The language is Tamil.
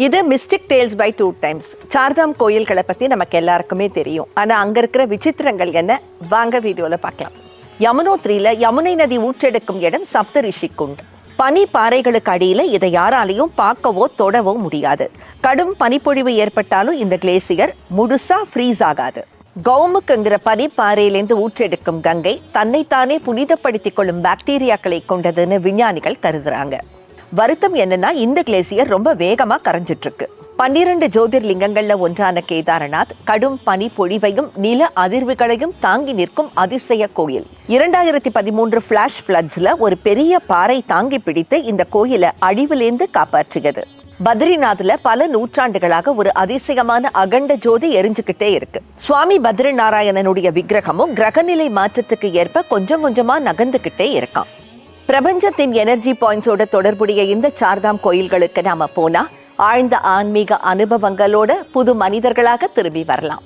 இது mystic tales by 2 times. Chardham கோயில்களை பற்றி நமக்கு எல்லாருக்குமே தெரியும். ஆனால் அங்கே இருக்கிற விசித்திரங்கள் என்ன, வாங்க வீடியோவில் பார்க்கலாம். யமுனோத்ரியில் யமுனை நதி ஊற்றெடுக்கும் இடம் சப்தரிஷி குண்ட். பனி பாறைகளுக்கு அடியில் இதை யாராலையும் பார்க்கவோ தொடவோ முடியாது. கடும் பனிப்பொழிவு ஏற்பட்டாலும் இந்த கிளேசியர் முழுசா ஃப்ரீஸ் ஆகாது. கௌமுக்குங்கிற பனிப்பாறையிலேருந்து ஊற்றெடுக்கும் கங்கை தன்னைத்தானே புனிதப்படுத்திக் கொள்ளும் பாக்டீரியாக்களை கொண்டதுன்னு விஞ்ஞானிகள் கருதுறாங்க. வருத்தம் என்னன்னா, இந்த கிளேசியர் ரொம்ப வேகமா கரைஞ்சிட்டு இருக்கு. 12 ஜோதிர்லிங்கங்கள்ல ஒன்றான கேதார்நாத் கடும் பனி பொழிவையும் நில அதிர்வுகளையும் தாங்கி நிற்கும் அதிசய கோயில். 2013 ஃபிளாஷ் ஃப்ளட்ஸ்ல ஒரு பெரிய பாறை தாங்கி பிடித்து இந்த கோயிலை அழிவிலேந்து காப்பாற்றியது. பத்ரிநாத்ல பல நூற்றாண்டுகளாக ஒரு அதிசயமான அகண்ட ஜோதி எரிஞ்சுக்கிட்டே இருக்கு. சுவாமி பத்ரி நாராயணனுடைய விக்கிரகமும் கிரகநிலை மாற்றத்துக்கு ஏற்ப கொஞ்சம் கொஞ்சமா நகர்ந்துகிட்டே இருக்கான். பிரபஞ்சத்தின் எனர்ஜி பாயிண்ட்ஸோட தொடர்புடைய இந்த சார்தாம் கோயில்களுக்கு நாம போனா ஆழ்ந்த ஆன்மீக அனுபவங்களோட புது மனிதர்களாக திரும்பி வரலாம்.